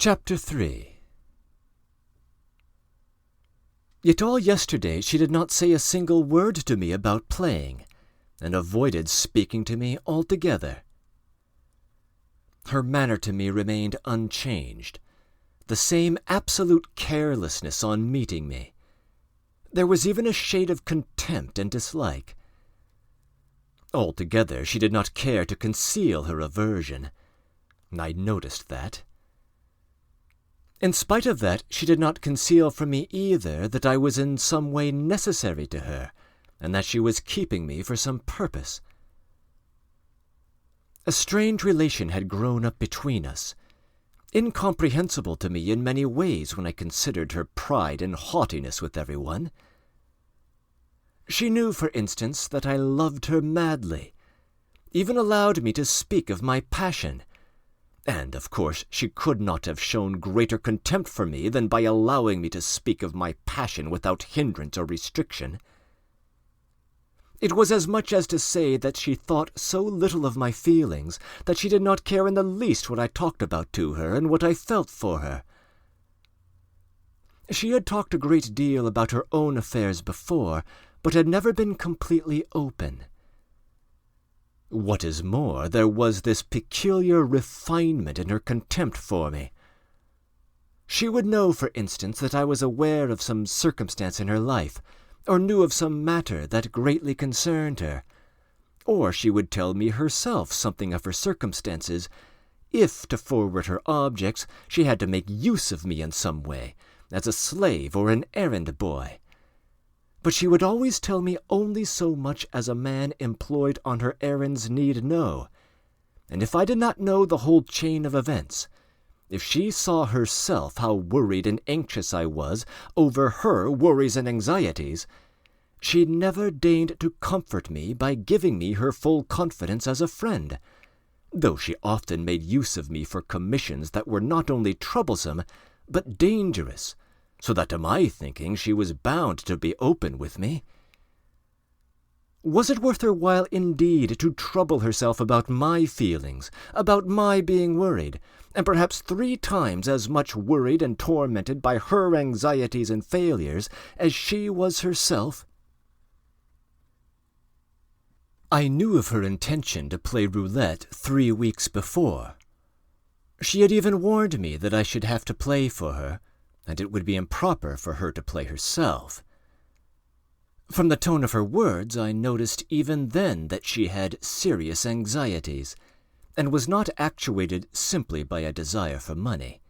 Chapter 3. Yet all yesterday she did not say a single word to me about playing, and avoided speaking to me altogether. Her manner to me remained unchanged, the same absolute carelessness on meeting me. There was even a shade of contempt and dislike. Altogether she did not care to conceal her aversion. I noticed that. In spite of that, she did not conceal from me either that I was in some way necessary to her, and that she was keeping me for some purpose. A strange relation had grown up between us, incomprehensible to me in many ways when I considered her pride and haughtiness with everyone. She knew, for instance, that I loved her madly, even allowed me to speak of my passion, and, of course, she could not have shown greater contempt for me than by allowing me to speak of my passion without hindrance or restriction. It was as much as to say that she thought so little of my feelings that she did not care in the least what I talked about to her and what I felt for her. She had talked a great deal about her own affairs before, but had never been completely open. What is more, there was this peculiar refinement in her contempt for me. She would know, for instance, that I was aware of some circumstance in her life, or knew of some matter that greatly concerned her, or she would tell me herself something of her circumstances, if, to forward her objects, she had to make use of me in some way, as a slave or an errand boy. But she would always tell me only so much as a man employed on her errands need know, and if I did not know the whole chain of events, if she saw herself how worried and anxious I was over her worries and anxieties, she never deigned to comfort me by giving me her full confidence as a friend, though she often made use of me for commissions that were not only troublesome, but dangerous, so that to my thinking she was bound to be open with me. Was it worth her while indeed to trouble herself about my feelings, about my being worried, and perhaps 3 times as much worried and tormented by her anxieties and failures as she was herself? I knew of her intention to play roulette 3 weeks before. She had even warned me that I should have to play for her, and it would be improper for her to play herself. From the tone of her words, I noticed even then that she had serious anxieties, and was not actuated simply by a desire for money.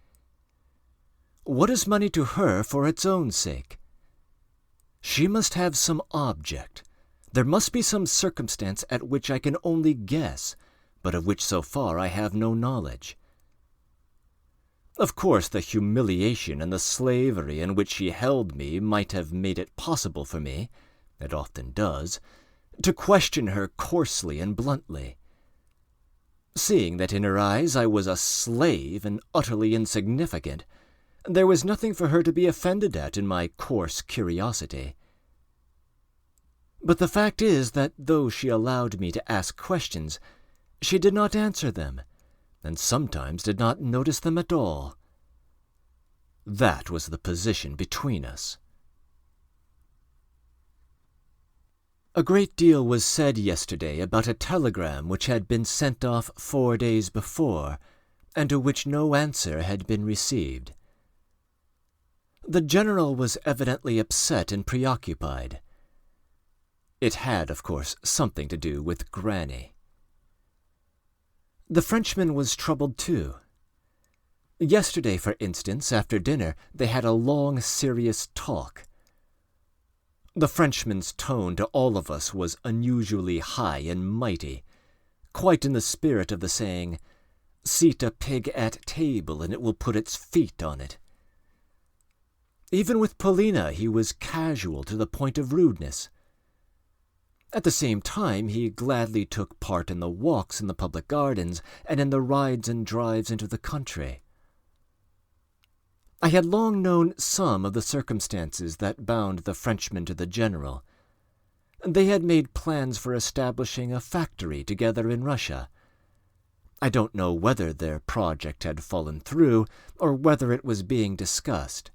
What is money to her for its own sake? She must have some object. There must be some circumstance at which I can only guess, but of which so far I have no knowledge. Of course, the humiliation and the slavery in which she held me might have made it possible for me, it often does, to question her coarsely and bluntly. Seeing that in her eyes I was a slave and utterly insignificant, there was nothing for her to be offended at in my coarse curiosity. But the fact is that though she allowed me to ask questions, she did not answer them, and sometimes did not notice them at all. That was the position between us. A great deal was said yesterday about a telegram which had been sent off 4 days before, and to which no answer had been received. The general was evidently upset and preoccupied. It had, of course, something to do with Granny. The Frenchman was troubled too. Yesterday, for instance, after dinner, they had a long, serious talk. The Frenchman's tone to all of us was unusually high and mighty, quite in the spirit of the saying, "Seat a pig at table, and it will put its feet on it." Even with Paulina he was casual to the point of rudeness. At the same time, he gladly took part in the walks in the public gardens and in the rides and drives into the country. I had long known some of the circumstances that bound the Frenchman to the general. They had made plans for establishing a factory together in Russia. I don't know whether their project had fallen through, or whether it was being discussed.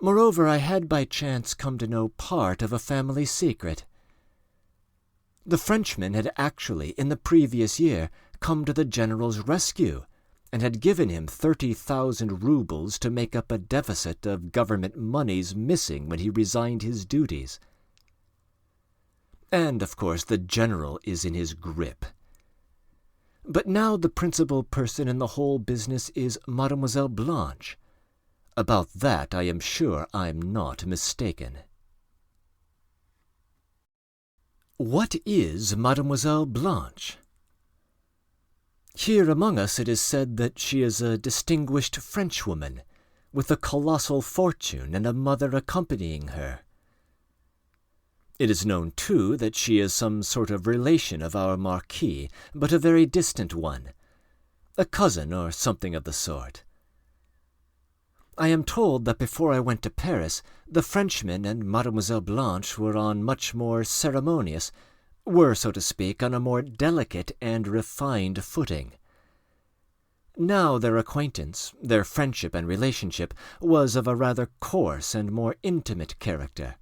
Moreover, I had by chance come to know part of a family secret. The Frenchman had actually, in the previous year, come to the general's rescue, and had given him 30,000 rubles to make up a deficit of government moneys missing when he resigned his duties. And, of course, the general is in his grip. But now the principal person in the whole business is Mademoiselle Blanche. About that I am sure I'm not mistaken. What is Mademoiselle Blanche? Here among us it is said that she is a distinguished Frenchwoman, with a colossal fortune and a mother accompanying her. It is known, too, that she is some sort of relation of our Marquis, but a very distant one, a cousin or something of the sort. I am told that before I went to Paris, the Frenchman and Mademoiselle Blanche were on much more ceremonious, were, so to speak, on a more delicate and refined footing. Now their acquaintance, their friendship and relationship, was of a rather coarse and more intimate character.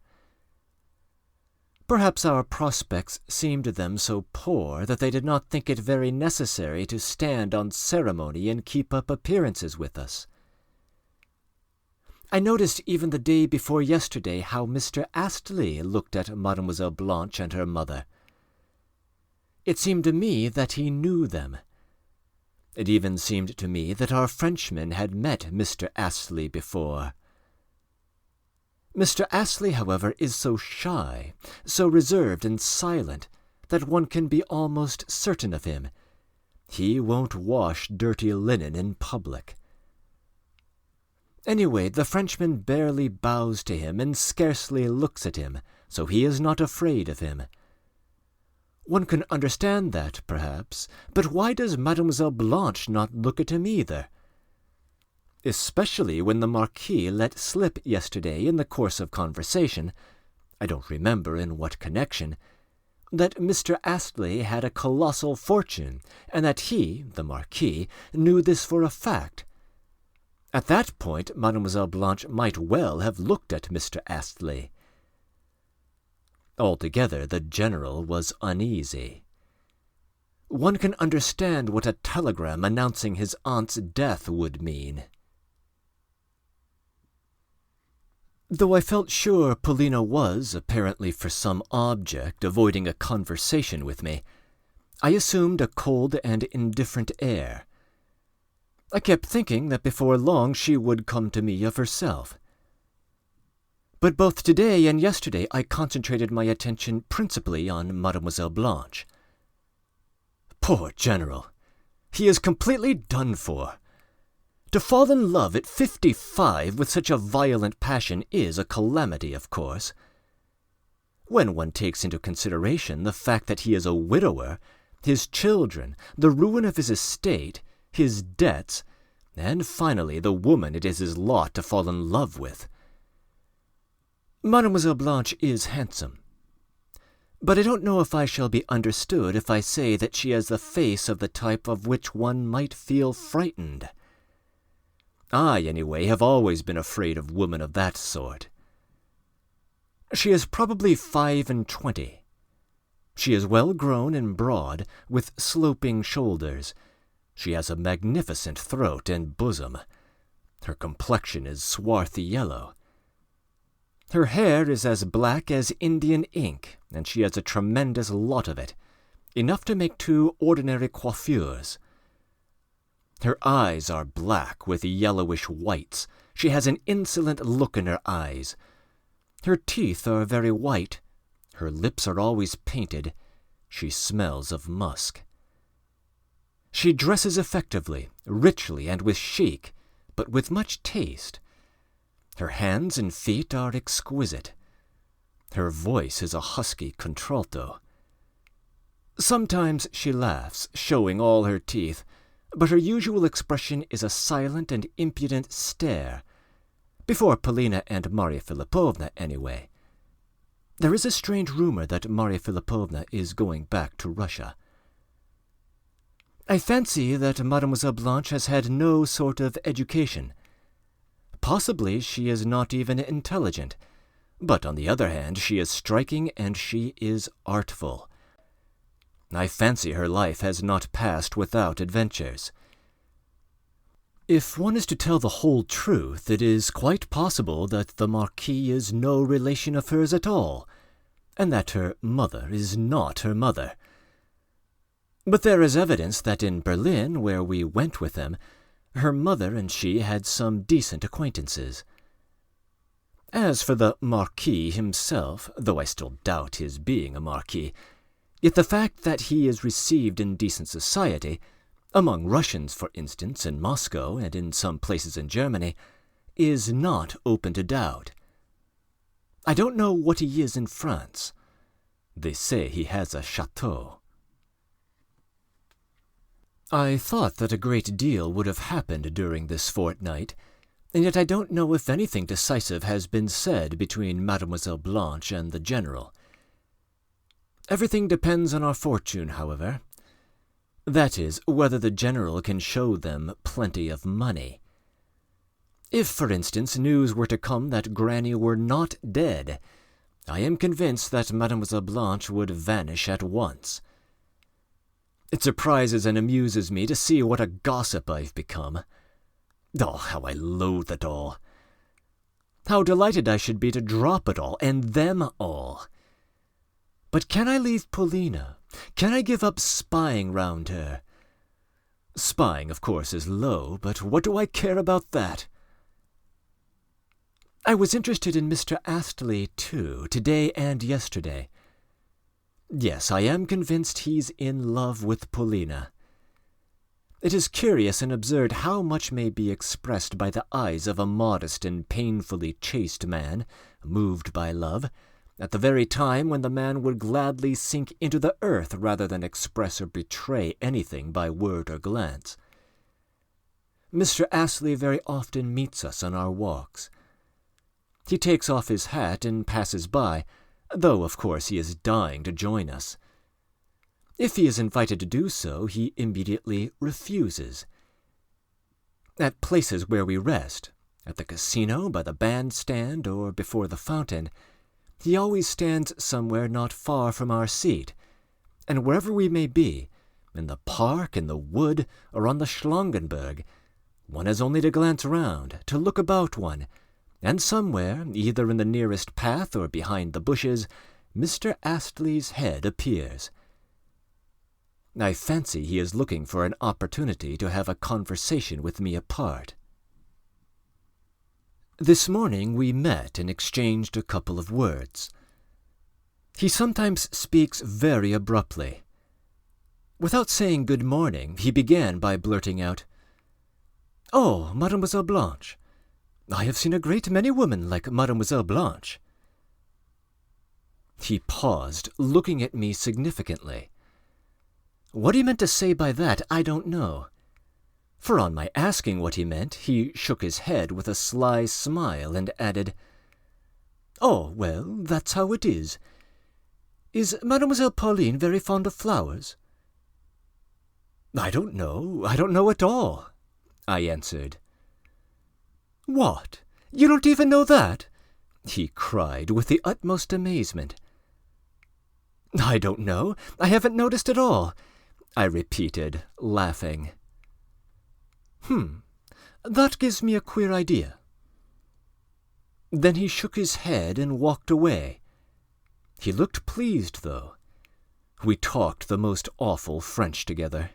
Perhaps our prospects seemed to them so poor that they did not think it very necessary to stand on ceremony and keep up appearances with us. I noticed even the day before yesterday how Mr. Astley looked at Mademoiselle Blanche and her mother. It seemed to me that he knew them. It even seemed to me that our Frenchman had met Mr. Astley before. Mr. Astley, however, is so shy, so reserved and silent, that one can be almost certain of him. He won't wash dirty linen in public. Anyway, the Frenchman barely bows to him and scarcely looks at him, so he is not afraid of him. One can understand that, perhaps, but why does Mademoiselle Blanche not look at him either? Especially when the Marquis let slip yesterday in the course of conversation, I don't remember in what connection, that Mr. Astley had a colossal fortune, and that he, the Marquis, knew this for a fact. At that point Mademoiselle Blanche might well have looked at Mr. Astley. Altogether the general was uneasy. One can understand what a telegram announcing his aunt's death would mean. Though I felt sure Paulina was, apparently for some object, avoiding a conversation with me, I assumed a cold and indifferent air. I kept thinking that before long she would come to me of herself. But both today and yesterday I concentrated my attention principally on Mademoiselle Blanche. Poor general! He is completely done for. To fall in love at 55 with such a violent passion is a calamity, of course. When one takes into consideration the fact that he is a widower, his children, the ruin of his estate, his debts, and finally the woman it is his lot to fall in love with. Mademoiselle Blanche is handsome, but I don't know if I shall be understood if I say that she has the face of the type of which one might feel frightened. I, anyway, have always been afraid of women of that sort. She is probably 25. She is well grown and broad, with sloping shoulders. She has a magnificent throat and bosom. Her complexion is swarthy yellow. Her hair is as black as Indian ink, and she has a tremendous lot of it, enough to make 2 ordinary coiffures. Her eyes are black with yellowish whites. She has an insolent look in her eyes. Her teeth are very white. Her lips are always painted. She smells of musk. She dresses effectively, richly, and with chic, but with much taste. Her hands and feet are exquisite. Her voice is a husky contralto. Sometimes she laughs, showing all her teeth, but her usual expression is a silent and impudent stare. Before Paulina and Marya Philippovna, anyway. There is a strange rumor that Marya Philippovna is going back to Russia. I fancy that Mademoiselle Blanche has had no sort of education. Possibly she is not even intelligent, but on the other hand she is striking and she is artful. I fancy her life has not passed without adventures. If one is to tell the whole truth, it is quite possible that the Marquis is no relation of hers at all, and that her mother is not her mother. But there is evidence that in Berlin, where we went with them, her mother and she had some decent acquaintances. As for the Marquis himself, though I still doubt his being a Marquis, yet the fact that he is received in decent society, among Russians, for instance, in Moscow and in some places in Germany, is not open to doubt. I don't know what he is in France. They say he has a chateau. I thought that a great deal would have happened during this fortnight, and yet I don't know if anything decisive has been said between Mademoiselle Blanche and the General. Everything depends on our fortune, however. That is, whether the General can show them plenty of money. If, for instance, news were to come that Granny were not dead, I am convinced that Mademoiselle Blanche would vanish at once. It surprises and amuses me to see what a gossip I've become. Oh, how I loathe it all. How delighted I should be to drop it all, and them all. But can I leave Paulina? Can I give up spying round her? Spying, of course, is low, but what do I care about that? I was interested in Mr. Astley, too, today and yesterday. Yes, I am convinced he's in love with Paulina. It is curious and absurd how much may be expressed by the eyes of a modest and painfully chaste man, moved by love, at the very time when the man would gladly sink into the earth rather than express or betray anything by word or glance. Mr. Astley very often meets us on our walks. He takes off his hat and passes by, though of course he is dying to join us. If he is invited to do so, he immediately refuses. At places where we rest, at the casino, by the bandstand, or before the fountain, he always stands somewhere not far from our seat, and wherever we may be, in the park, in the wood, or on the Schlangenberg, one has only to glance round, to look about one, and somewhere, either in the nearest path or behind the bushes, Mr. Astley's head appears. I fancy he is looking for an opportunity to have a conversation with me apart. This morning we met and exchanged a couple of words. He sometimes speaks very abruptly. Without saying good morning, he began by blurting out, "Oh, Mademoiselle Blanche! I have seen a great many women like Mademoiselle Blanche." He paused, looking at me significantly. What he meant to say by that, I don't know. For on my asking what he meant, he shook his head with a sly smile and added, "Oh, well, that's how it is. Is Mademoiselle Pauline very fond of flowers?" I don't know at all," I answered. "What? You don't even know that?" he cried with the utmost amazement. "I don't know. I haven't noticed at all," I repeated, laughing. That gives me a queer idea." Then he shook his head and walked away. He looked pleased, though. We talked the most awful French together.